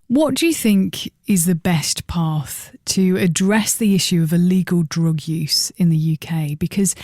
What do you think is the best path to address the issue of illegal drug use in the UK? Because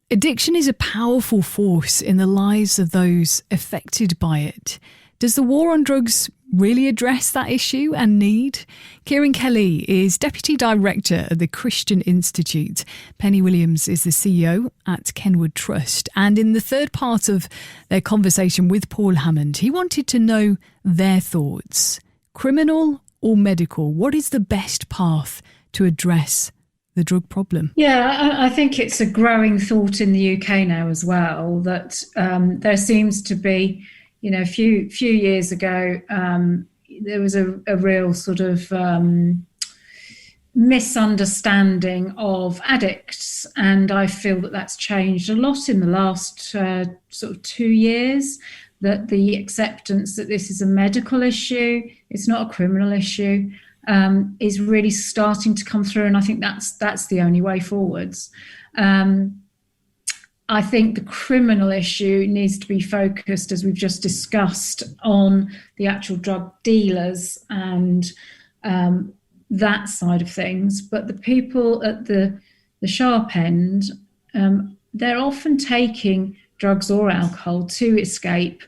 addiction is a powerful force in the lives of those affected by it. Does the war on drugs really address that issue and need? Ciarán Kelly is Deputy Director at the Christian Institute. Penny Williams is the CEO at Kenwood Trust. And in the third part of their conversation with Paul Hammond, he wanted to know their thoughts. Criminal or medical? What is the best path to address the drug problem? Yeah, I think it's a growing thought in the UK now as well, that there seems to be, a few years ago, there was a real sort of misunderstanding of addicts. And I feel that that's changed a lot in the last sort of 2 years, that the acceptance that this is a medical issue, it's not a criminal issue, is really starting to come through. And I think that's the only way forwards. I think the criminal issue needs to be focused, as we've just discussed, on the actual drug dealers and that side of things. But the people at the sharp end, they're often taking drugs or alcohol to escape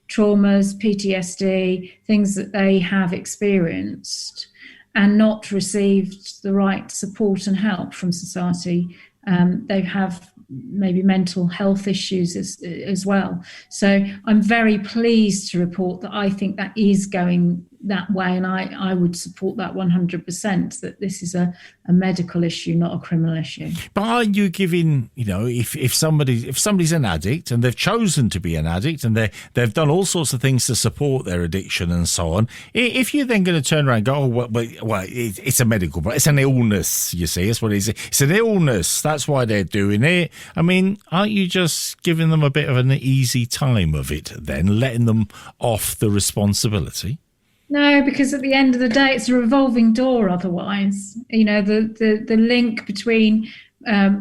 traumas, PTSD, things that they have experienced and not received the right support and help from society. They have maybe mental health issues as well. So I'm very pleased to report that I think that is going that way, and I would support that 100%, that this is a medical issue, not a criminal issue. But are you giving, if somebody's an addict and they've chosen to be an addict and they've done all sorts of things to support their addiction and so on, if you're then going to turn around and go, it's a medical, but it's an illness, you see, that's what it is. It's an illness, that's why they're doing it. I mean, aren't you just giving them a bit of an easy time of it then, letting them off the responsibility? No, because at the end of the day, it's a revolving door otherwise. The link between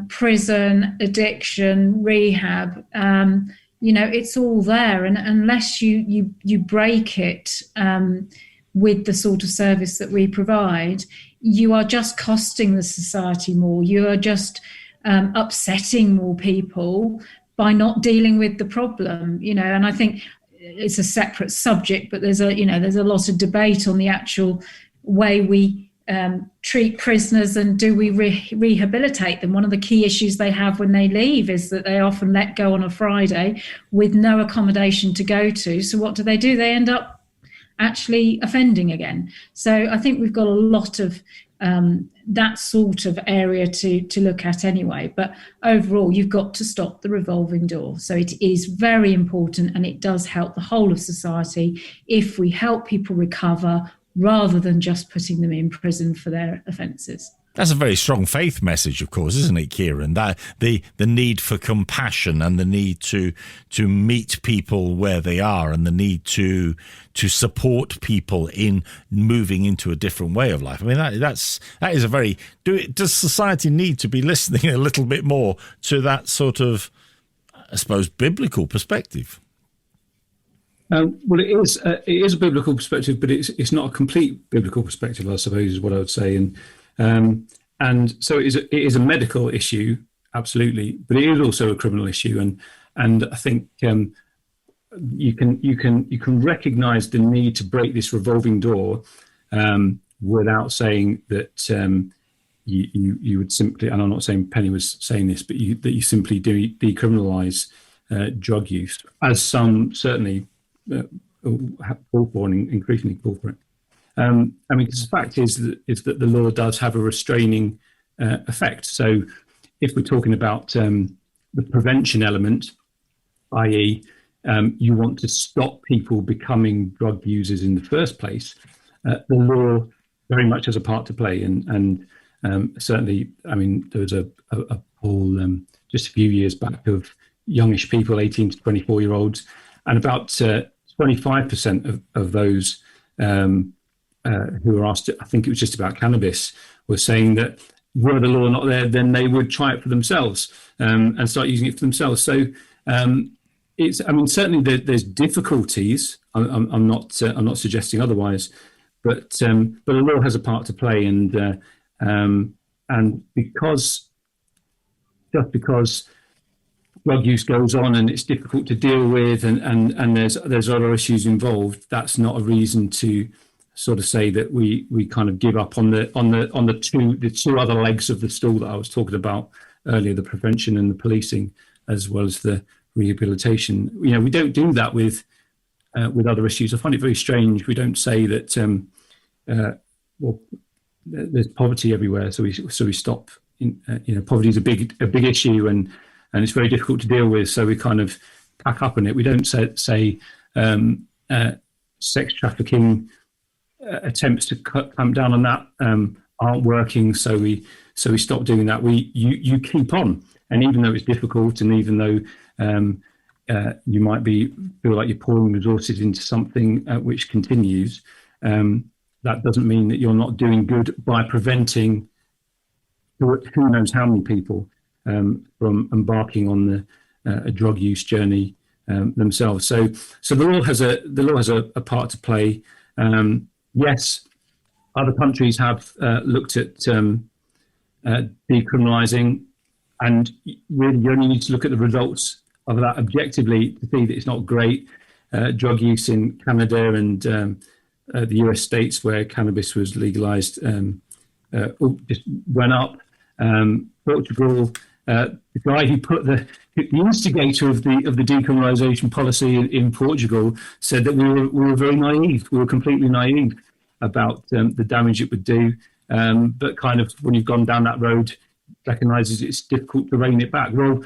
prison, addiction, rehab, it's all there. And unless you break it with the sort of service that we provide, you are just costing the society more. You are just upsetting more people by not dealing with the problem, and I think it's a separate subject, but there's a lot of debate on the actual way we treat prisoners and do we rehabilitate them. One of the key issues they have when they leave is that they often let go on a Friday with no accommodation to go to. So what do? They end up actually offending again. So I think we've got a lot of that sort of area to look at anyway. But overall, you've got to stop the revolving door. So it is very important, and it does help the whole of society if we help people recover rather than just putting them in prison for their offences. That's a very strong faith message, of course, isn't it, Ciarán? That the need for compassion and the need to meet people where they are, and the need to support people in moving into a different way of life. I mean, that is a very. Does society need to be listening a little bit more to that sort of, I suppose, biblical perspective? Well, it is a biblical perspective, but it's not a complete biblical perspective, I suppose, is what I would say. And so it is a medical issue, absolutely, but it is also a criminal issue. And I think you can recognise the need to break this revolving door without saying that you would simply, and I'm not saying Penny was saying this, but that you simply decriminalise drug use, as some certainly call for and increasingly call for it. Because the fact is that the law does have a restraining effect. So if we're talking about the prevention element, i.e. You want to stop people becoming drug users in the first place, the law very much has a part to play. And certainly, there was a poll just a few years back of youngish people, 18 to 24-year-olds, and about 25% of those who were asked, I think it was just about cannabis, were saying that were the law not there, then they would try it for themselves and start using it for themselves. So certainly there's difficulties. I'm not suggesting otherwise, but the law has a part to play, and because drug use goes on and it's difficult to deal with, and there's other issues involved, that's not a reason to sort of say that we kind of give up on the two other legs of the stool that I was talking about earlier, the prevention and the policing, as well as the rehabilitation. You know, we don't do that with other issues. I find it very strange. We don't say that there's poverty everywhere, so we stop. Poverty is a big issue, and it's very difficult to deal with. So we kind of pack up on it. We don't say sex trafficking attempts to clamp down on that aren't working. So we stop doing that. You keep on, and even though it's difficult, and even though you might feel like you're pouring resources into something which continues, that doesn't mean that you're not doing good by preventing who knows how many people from embarking on a drug use journey themselves. So the law has a part to play. Yes, other countries have looked at decriminalising, and really you only need to look at the results of that objectively to see that it's not great. Drug use in Canada and the US states where cannabis was legalised just went up. Portugal, the guy who put the instigator of the decriminalisation policy in Portugal said that we were very naive. We were completely naive about the damage it would do. But kind of when you've gone down that road, recognises it's difficult to rein it back. Well,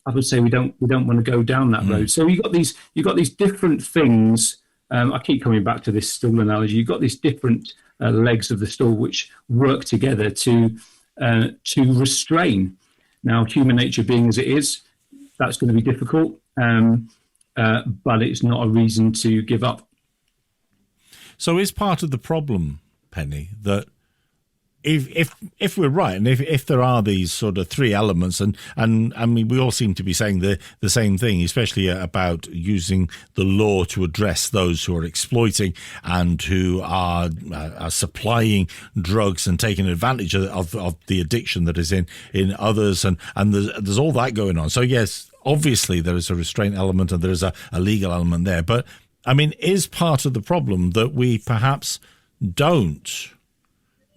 I would say we don't want to go down that road. So you've got these different things. I keep coming back to this stool analogy. You've got these different legs of the stool which work together to restrain. Now, human nature being as it is, that's going to be difficult, but it's not a reason to give up. So is part of the problem, Penny, that if we're right, and if there are these sort of three elements, and I mean, we all seem to be saying the same thing, especially about using the law to address those who are exploiting and who are supplying drugs and taking advantage of the addiction that is in others, and there's all that going on. So yes, obviously there is a restraint element and there is a legal element there, but I mean, is part of the problem that we perhaps don't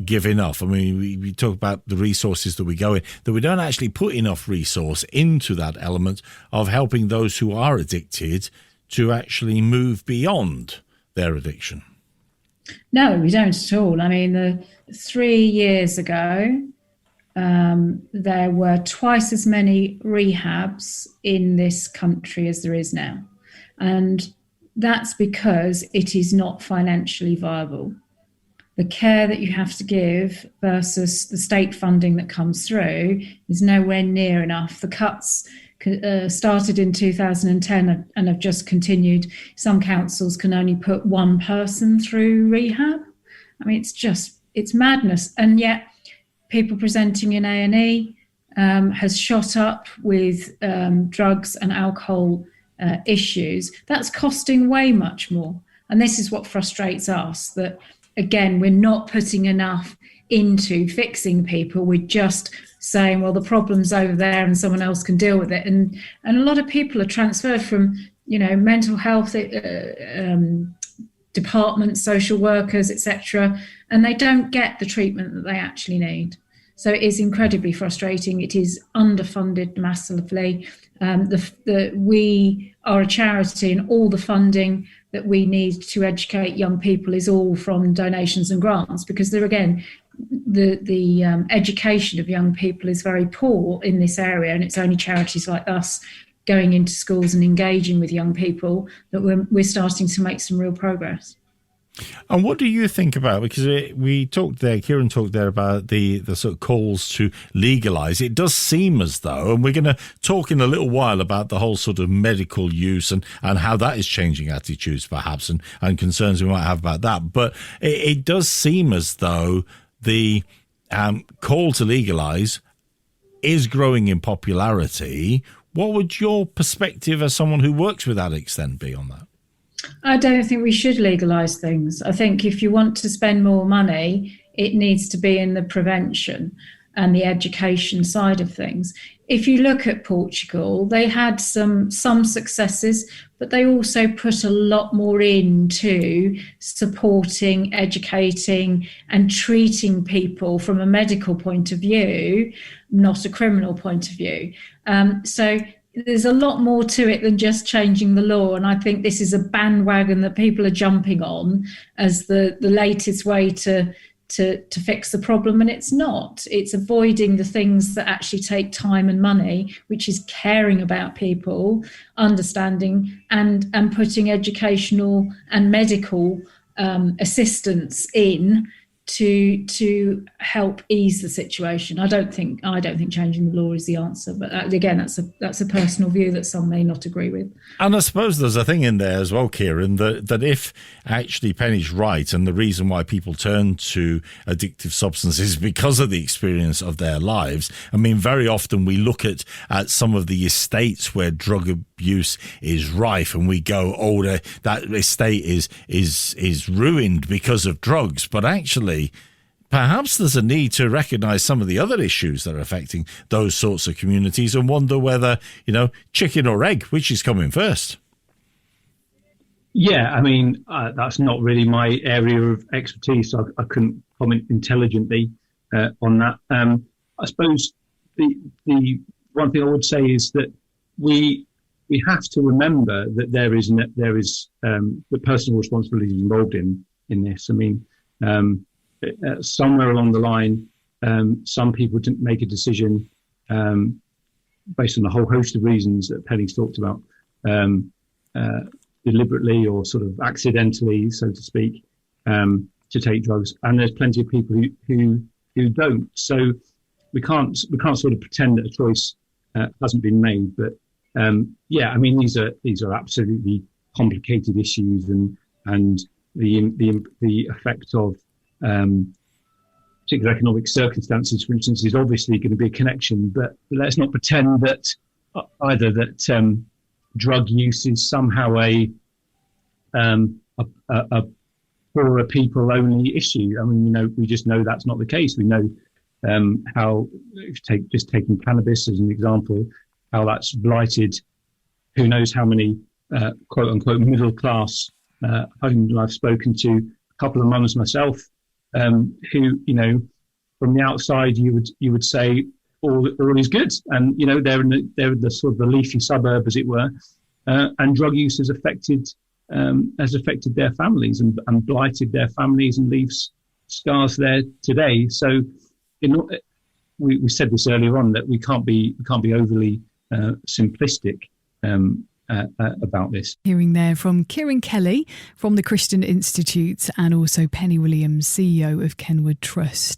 give enough? I mean, we talk about the resources that we go in, that we don't actually put enough resource into that element of helping those who are addicted to actually move beyond their addiction. No, we don't at all. I mean, 3 years ago, there were twice as many rehabs in this country as there is now. And that's because it is not financially viable. The care that you have to give versus the state funding that comes through is nowhere near enough. The cuts started in 2010 and have just continued. Some councils can only put one person through rehab. I mean, it's madness. And yet people presenting in A&E has shot up with drugs and alcohol issues. That's costing way much more. And this is what frustrates us, that again, we're not putting enough into fixing people. We're just saying, well, the problem's over there and someone else can deal with it. And a lot of people are transferred from, mental health departments, social workers, etc., and they don't get the treatment that they actually need. So it is incredibly frustrating. It is underfunded massively. We are a charity, and all the funding that we need to educate young people is all from donations and grants, because there again, the education of young people is very poor in this area, and it's only charities like us going into schools and engaging with young people that we're starting to make some real progress. And what do you think about, because we talked there, Ciarán talked there about the sort of calls to legalise. It does seem as though, and we're going to talk in a little while about the whole sort of medical use and how that is changing attitudes perhaps and concerns we might have about that. But it does seem as though the call to legalise is growing in popularity. What would your perspective as someone who works with addicts then be on that? I don't think we should legalise things. I think if you want to spend more money, it needs to be in the prevention and the education side of things. If you look at Portugal, they had some successes, but they also put a lot more into supporting, educating, and treating people from a medical point of view, not a criminal point of view. So there's a lot more to it than just changing the law. And I think this is a bandwagon that people are jumping on as the latest way to fix the problem. And it's not. It's avoiding the things that actually take time and money, which is caring about people, understanding, and putting educational and medical assistance in to help ease the situation. I don't think changing the law is the answer, but again, that's a personal view that some may not agree with. And I suppose there's a thing in there as well, Ciarán, that if actually Penny's right, and the reason why people turn to addictive substances because of the experience of their lives. I mean, very often we look at some of the estates where drug abuse is rife, and we go, oh, that estate is ruined because of drugs. But actually, perhaps there's a need to recognise some of the other issues that are affecting those sorts of communities and wonder whether, chicken or egg, which is coming first. Yeah, I mean, that's not really my area of expertise, so I couldn't comment intelligently on that. I suppose the one thing I would say is that we have to remember that there is the personal responsibility involved in this. I mean, somewhere along the line, some people didn't make a decision based on a whole host of reasons that Penny's talked about, deliberately or sort of accidentally, so to speak, to take drugs. And there's plenty of people who don't. So we can't sort of pretend that a choice hasn't been made. But yeah, I mean, these are absolutely complicated issues, and the effect of particular economic circumstances, for instance, is obviously going to be a connection. But let's not pretend that either that drug use is somehow a poorer people only issue. I mean, we just know that's not the case. We know how, taking cannabis as an example, how that's blighted who knows how many quote unquote middle class homes. I've spoken to a couple of mums myself who, from the outside you would say all is good, and they're in the sort of the leafy suburb, as it were, and drug use has affected their families and blighted their families and leaves scars there today. So we said this earlier on, that we can't be overly simplistic about this. Hearing there from Ciarán Kelly from the Christian Institute, and also Penny Williams, CEO of Kenwood Trust.